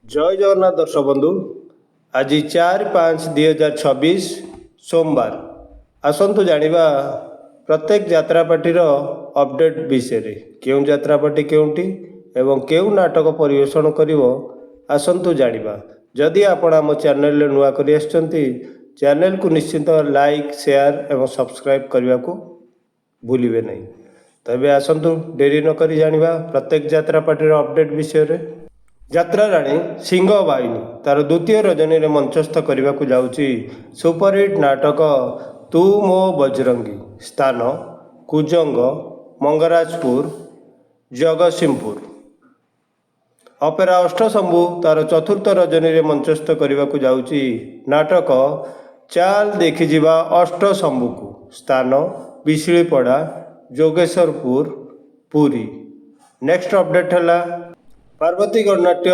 जय जगन्नाथ दर्शक बंधु। आज 4-5-2026 सोमवार। आसतु जानिबा प्रत्येक यात्रापाटी अपडेट विषय रे क्यों यात्रापाटी केउंटी एवं केउ नाटक परिवेषण करिवो आसतु जानिबा। जदि आपण आम चैनल नुआ करि आछंती चैनल को निश्चित लाइक शेयर एवं सब्सक्राइब करने को भूलिबे नहीं। तबे आसतु डेरी न करी जानिबा प्रत्येक यात्रापाटी अपडेट विषय रे। ଯାତ୍ରା ରାଣୀ ସିଂହ ବାହିନୀ ତାର ଦ୍ୱିତୀୟ ରଜନୀରେ ମଞ୍ଚସ୍ଥ କରିବାକୁ ଯାଉଛି ସୁପରହିଟ୍ ନାଟକ ତୁ ମୋ ବଜରଙ୍ଗୀ। ସ୍ଥାନ କୁଜଙ୍ଗ, ମଙ୍ଗରାଜପୁର, ଜଗତସିଂହପୁର। ଅପେରା ଅଷ୍ଟଶମ୍ଭୁ ତାର ଚତୁର୍ଥ ରଜନୀରେ ମଞ୍ଚସ୍ଥ କରିବାକୁ ଯାଉଛି ନାଟକ ଚାଲ ଦେଖିଯିବା ଅଷ୍ଟଶମ୍ଭୁକୁ। ସ୍ଥାନ ବିଶିଳିପଡ଼ା, ଯୋଗେଶ୍ୱରପୁର, ପୁରୀ। ନେକ୍ସଟ ଅପଡେଟ୍ ହେଲା पार्वती गणनाट्य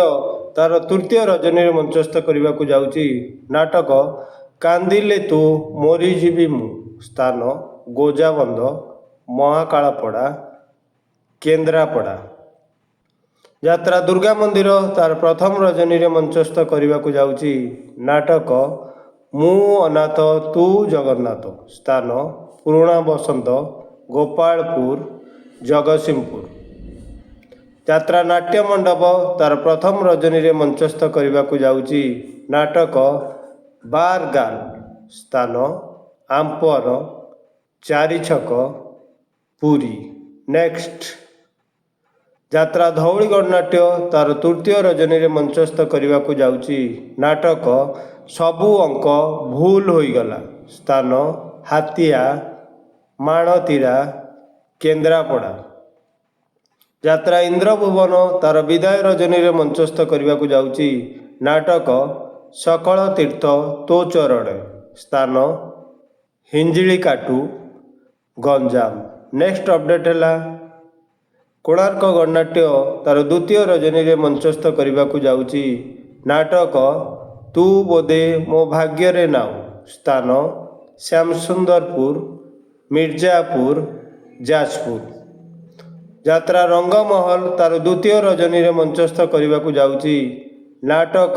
तार तृतीय रजनी मंचस्थ करने को जाऊँगी नाटक कांदिले तू मरीजीवी मु। स्थान गोजाबंध, महाकालपड़ा, केन्द्रापड़ा। यात्रा दुर्गा मंदिर तार प्रथम रजनी मंचस्थ करने को जाऊँगी नाटक मु अनाथ तू जगन्नाथ। स्थान पुराणा बसंत, गोपालपुर, जगतसिंहपुर। यात्रा नाट्य मंडप तार प्रथम रजनी मंचस्थ करने को जाऊँगी नाटक बार गाल। स्थान आंपर, चारिछक, पुरी। नेक्स्ट यात्रा धौली गणनाट्य तार तृतीय रजनी मंचस्थ करने को जाऊँगी नाटक सबु अंक भूल होईगला। स्थान हातिया, माणतीरा, केन्द्रापड़ा। यात्रा इंद्रभुवन तार विदाय रजनी मंचस्थ करने को जाऊँगी नाटक सकल तीर्थ तो चरण। स्थान हिंजिली काटू, गंजाम। नेक्स्ट अपडेट है कोणार्क गणनाट्य तार द्वितीय रजनी मंचस्थ करने को जाऊँगी नाटक तू बोधे मो भाग्य रे नाउ। स्थान श्यामसुंदरपुर, मिर्जापुर, जाजपुर। यात्रा रंगमहल तार द्वितीय रजनी मंचस्थ करने को जाऊँगी नाटक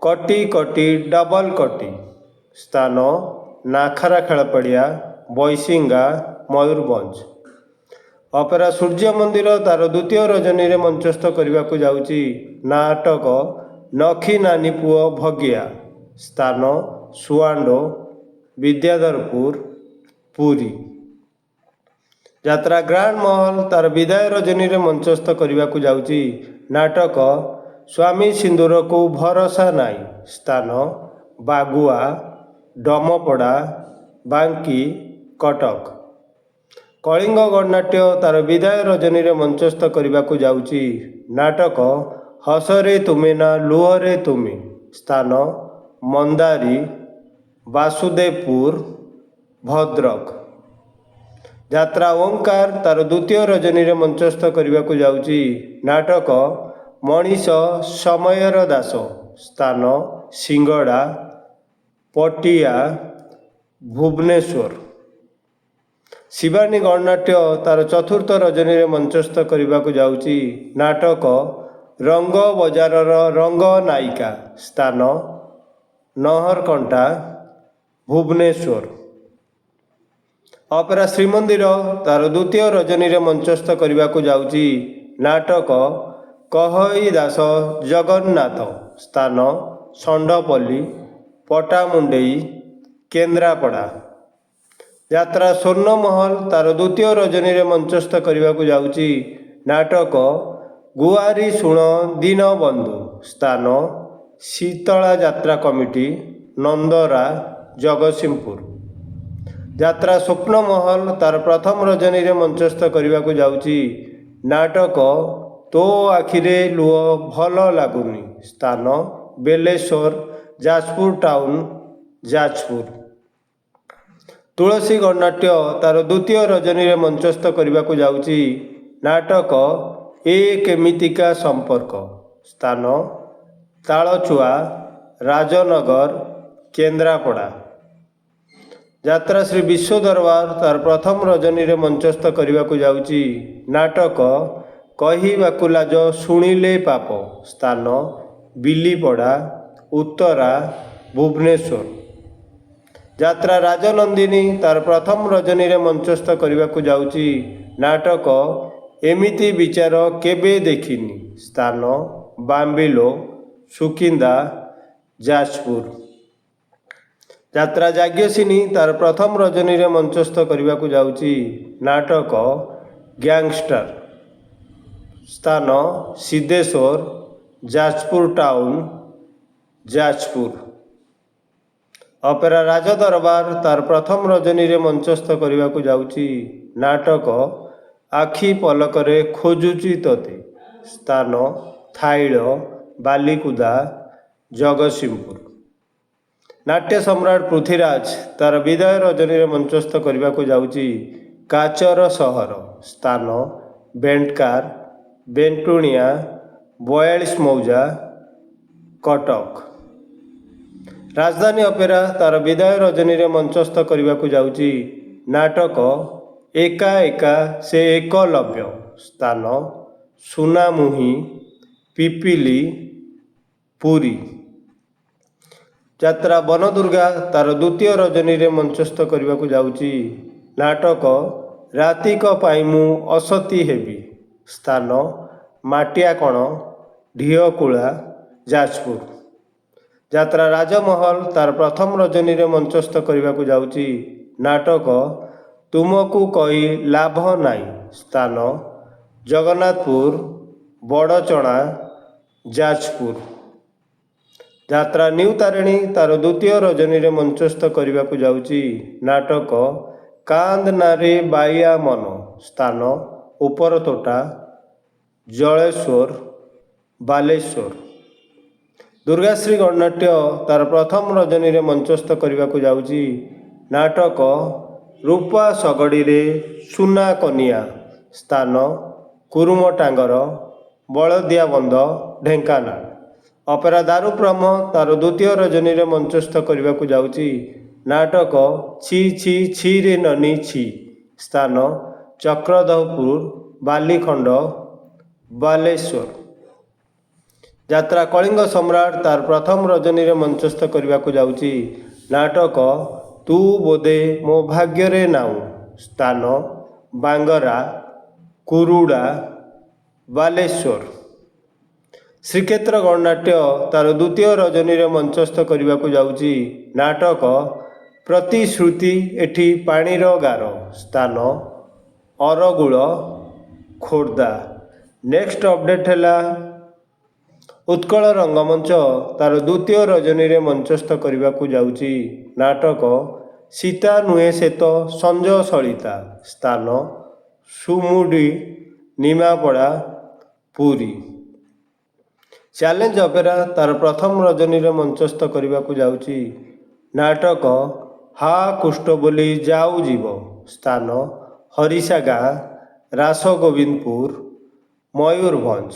कटी कटी डबल कटी। स्थान नाखरा खेलपड़िया, बैसिंगा, मयूरभंज। अपेरा सूर्य मंदिर तार द्वितीय रजनी मंचस्थ करने को जाऊँगी नाटक नखी नानी पुओ भगिया। स्थान सुआंडो, विद्याधरपुर, पुरी। यात्रा ग्रांड महल तार विदाय रजनी मंचस्थ करने को जाऊँगी नाटक स्वामी सिंदूर को भरोसा नाई। स्थान बागुआ, डमपड़ा, बांकी, कटक। कलिंग गणनाट्य तार विदाय रजनी मंचस्थ करने को जाऊँगी नाटक हसरे तुमे ना लुहरे तुमे। स्थान मंदारी, वासुदेवपुर, भद्रक। यात्रा ओंकार तार द्वितीय रजनी मंचस्थ करने को जाऊँगी नाटक मनीष समयर दास। स्थान सिंगड़ा, पटिया, भुवनेश्वर। शिवानी गणनाट्य तार चतुर्थ रजनी मंचस्थ करने को जाऊँगी नाटक रंग बजार रंग नायिका। स्थान नहरकंटा, भुवनेश्वर। अपेरा श्रीमंदिर तार द्वितीय रजनी मंचस्थ करने को जाऊँगी नाटक कहई दास जगन्नाथ। स्थान षंडपल्ली, पटामुंडेई, केन्द्रापड़ा। यात्रा स्वर्णमहल तार द्वितीय रजनी मंचस्थ करने को जाऊँगी नाटक गुआरी शुण दीनबंधु। स्थान शीतला यात्रा कमिटी, नंदरा, जगतसिंहपुर। यात्रा स्वप्नमहल तार प्रथम रजनी मंचस्थ करने को जाऊँगी नाटक तो आखिरे लुह भल लगुनि। स्थान बेलेश्वर, जाजपुर टाउन, जाजपुर। तुलसी गणनाट्य तार द्वितीय रजनी मंचस्थ करने को जाऊँगी नाटक ए केमितिका संपर्क। स्थान तालचुआ, राजनगर, केन्द्रापड़ा। यात्रा श्री विश्व दरबार तार प्रथम रजनी मंचस्थ करने को जाऊँगी नाटक कही बाकुलाज शुणिले पाप। स्थान ବିଲିପଡ଼ା, ଉତ୍ତରା, ଭୁବନେଶ୍ୱର। ଯାତ୍ରା ରାଜନନ୍ଦିନୀ ତାର ପ୍ରଥମ ରଜନୀରେ ମଞ୍ଚସ୍ଥ କରିବାକୁ ଯାଉଛି ନାଟକ ଏମିତି ବିଚାର କେବେ ଦେଖିନି। ସ୍ଥାନ ବାମ୍ବିଲୋ, ସୁକିନ୍ଦା, ଯାଜପୁର। ଯାତ୍ରା ଯାଜ୍ଞସିନୀ ତାର ପ୍ରଥମ ରଜନୀରେ ମଞ୍ଚସ୍ଥ କରିବାକୁ ଯାଉଛି ନାଟକ ଗ୍ୟାଙ୍ଗଷ୍ଟର। ସ୍ଥାନ ସିଦ୍ଧେଶ୍ୱର, ଯାଜପୁର ଟାଉନ, ଯାଜପୁର। ଅପେରା ରାଜଦରବାର ତାର ପ୍ରଥମ ରଜନୀରେ ମଞ୍ଚସ୍ଥ କରିବାକୁ ଯାଉଛି ନାଟକ ଆଖି ପଲକରେ ଖୋଜୁଛି ତୋତେ। ସ୍ଥାନ ଥାଇଳ, ବାଲିକୁଦା, ଜଗତସିଂହପୁର। ନାଟ୍ୟ ସମ୍ରାଟ ପୃଥ୍ୱୀରାଜ ତାର ବିଦାୟ ରଜନୀରେ ମଞ୍ଚସ୍ଥ କରିବାକୁ ଯାଉଛି କାଚର ସହର। ସ୍ଥାନ ବେଣ୍ଟକାର, ବେଣ୍ଟୁଣିଆ, 42 ମୌଜା, କଟକ। ରାଜଧାନୀ ଅପେରା ତାର ବିଦାୟ ରଜନୀରେ ମଞ୍ଚସ୍ଥ କରିବାକୁ ଯାଉଛି ନାଟକ ଏକା ଏକା ସେ ଏକଲବ୍ୟ। ସ୍ଥାନ ସୁନାମୁହିଁ, ପିପିଲି, ପୁରୀ। ଯାତ୍ରା ବନଦୁର୍ଗା ତାର ଦ୍ୱିତୀୟ ରଜନୀରେ ମଞ୍ଚସ୍ଥ କରିବାକୁ ଯାଉଛି ନାଟକ ରାତିକ ପାଇଁ ମୁଁ ଅସତୀ ହେବି। ସ୍ଥାନ ମାଟିଆକଣ, ଢିଅକୁଳା, ଯାଜପୁର। ଯାତ୍ରା ରାଜମହଲ ତାର ପ୍ରଥମ ରଜନୀରେ ମଞ୍ଚସ୍ଥ କରିବାକୁ ଯାଉଛି ନାଟକ ତୁମକୁ କହି ଲାଭ ନାହିଁ। ସ୍ଥାନ ଜଗନ୍ନାଥପୁର, ବଡ଼ଚଣା, ଯାଜପୁର। ଯାତ୍ରା ନ୍ୟୁ ତାରିଣୀ ତାର ଦ୍ୱିତୀୟ ରଜନୀରେ ମଞ୍ଚସ୍ଥ କରିବାକୁ ଯାଉଛି ନାଟକ କାନ୍ଦ ନାରେ ବାଇଆ ମନ। ସ୍ଥାନ ଉପରତୋଟା, ଜଳେଶ୍ୱର, ବାଲେଶ୍ୱର। ଦୁର୍ଗାଶ୍ରୀ ଗଣନାଟ୍ୟ ତାର ପ୍ରଥମ ରଜନୀରେ ମଞ୍ଚସ୍ଥ କରିବାକୁ ଯାଉଛି ନାଟକ ରୂପା ଶଗଡ଼ିରେ ସୁନା କନିଆ। ସ୍ଥାନ କୁରୁମଟାଙ୍ଗର, ବଳଦିଆବନ୍ଧ, ଢେଙ୍କାନାଳ। ଅପେରା ଦାରୁବ୍ରହ୍ମ ତାର ଦ୍ୱିତୀୟ ରଜନୀରେ ମଞ୍ଚସ୍ଥ କରିବାକୁ ଯାଉଛି ନାଟକ ଛି ଛି ଛିରେ ନନି ଛି। ସ୍ଥାନ ଚକ୍ରଧରପୁର, ବାଲିଖଣ୍ଡ, ବାଲେଶ୍ୱର। ଯାତ୍ରା କଳିଙ୍ଗ ସମ୍ରାଟ ତାର ପ୍ରଥମ ରଜନୀରେ ମଞ୍ଚସ୍ଥ କରିବାକୁ ଯାଉଛି ନାଟକ ତୁ ବୋଧେ ମୋ ଭାଗ୍ୟରେ ନାହୁଁ। ସ୍ଥାନ ବାଙ୍ଗରା, କୁରୁଡ଼ା, ବାଲେଶ୍ୱର। ଶ୍ରୀକ୍ଷେତ୍ର ଗଣନାଟ୍ୟ ତାର ଦ୍ୱିତୀୟ ରଜନୀରେ ମଞ୍ଚସ୍ଥ କରିବାକୁ ଯାଉଛି ନାଟକ ପ୍ରତିଶ୍ରୁତି ଏଠି ପାଣିର ଗାର। ସ୍ଥାନ ଅରଗୁଳ, ଖୋର୍ଦ୍ଧା। ନେକ୍ସଟ ଅପଡେଟ୍ ହେଲା ଉତ୍କଳ ରଙ୍ଗମଞ୍ଚ ତାର ଦ୍ୱିତୀୟ ରଜନୀରେ ମଞ୍ଚସ୍ଥ କରିବାକୁ ଯାଉଛି ନାଟକ ସୀତା ନୁହେଁ ସେ ତ ସଞ୍ଜ ସଳିତା। ସ୍ଥାନ ସୁମୁଡ଼ି, ନିମାପଡ଼ା, ପୁରୀ। ଚ୍ୟାଲେଞ୍ଜ ଅପେରା ତାର ପ୍ରଥମ ରଜନୀରେ ମଞ୍ଚସ୍ଥ କରିବାକୁ ଯାଉଛି ନାଟକ ହା କୁଷ୍ଠ ବୋଲି ଯାଉ ଯିବ। ସ୍ଥାନ ହରିଶା ଗାଁ, Rasgobindpur, Mayurbhanj.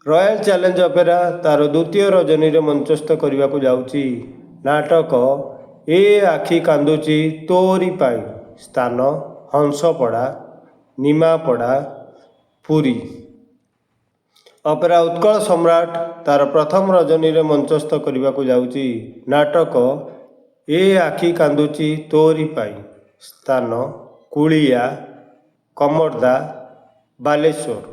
Royal challenge opera ତାର ଦ୍ୱିତୀୟ ରଜନୀରେ ମଞ୍ଚସ୍ଥ କରିବାକୁ ଯାଉଛି ନାଟକ ଏ ଆଖି କାନ୍ଦୁଛି ତୋରି ପାଇଁ। ସ୍ଥାନ ହଂସପଡ଼ା, ନିମାପଡ଼ା, ପୁରୀ। ଅପେରା ଉତ୍କଳ ସମ୍ରାଟ ତାର ପ୍ରଥମ ରଜନୀରେ ମଞ୍ଚସ୍ଥ କରିବାକୁ ଯାଉଛି ନାଟକ ଏ ଆଖି କାନ୍ଦୁଛି ତୋରି ପାଇଁ। ସ୍ଥାନ କୁଳିଆ, କମର୍ଦ୍ଦା, ବାଲେଶ୍ୱର।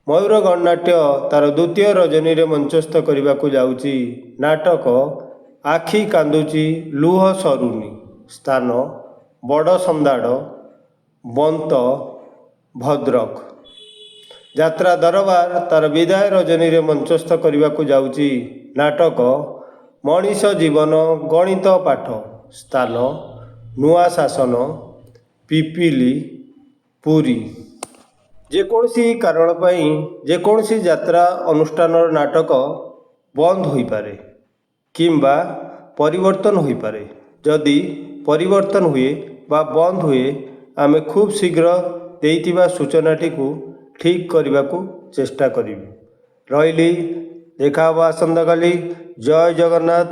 ମୟୂର ଗଣନାଟ୍ୟ ତାର ଦ୍ୱିତୀୟ ରଜନୀରେ ମଞ୍ଚସ୍ଥ କରିବାକୁ ଯାଉଛି ନାଟକ ଆଖି କାନ୍ଦୁଛି ଲୁହ ସରୁନି। ସ୍ଥାନ ବଡ଼ସନ୍ଦାଡ଼, ବନ୍ତ, ଭଦ୍ରକ। ଯାତ୍ରା ଦରବାର ତାର ବିଦାୟ ରଜନୀରେ ମଞ୍ଚସ୍ଥ କରିବାକୁ ଯାଉଛି ନାଟକ ମଣିଷ ଜୀବନ ଗଣିତ ପାଠ। ସ୍ଥାନ ନୂଆ ଶାସନ, ପିପିଲି, ପୁରୀ। ଯେକୌଣସି କାରଣ ପାଇଁ ଯେକୌଣସି ଯାତ୍ରା ଅନୁଷ୍ଠାନର ନାଟକ ବନ୍ଦ ହୋଇପାରେ କିମ୍ବା ପରିବର୍ତ୍ତନ ହୋଇପାରେ। ଯଦି ପରିବର୍ତ୍ତନ ହୁଏ ବା ବନ୍ଦ ହୁଏ ଆମେ ଖୁବ୍ ଶୀଘ୍ର ଦେଇଥିବା ସୂଚନାଟିକୁ ଠିକ୍ କରିବାକୁ ଚେଷ୍ଟା କରିବୁ। ରହିଲି, ଦେଖା ହେବ ଆସନ୍ତାକାଲି। ଜୟ ଜଗନ୍ନାଥ।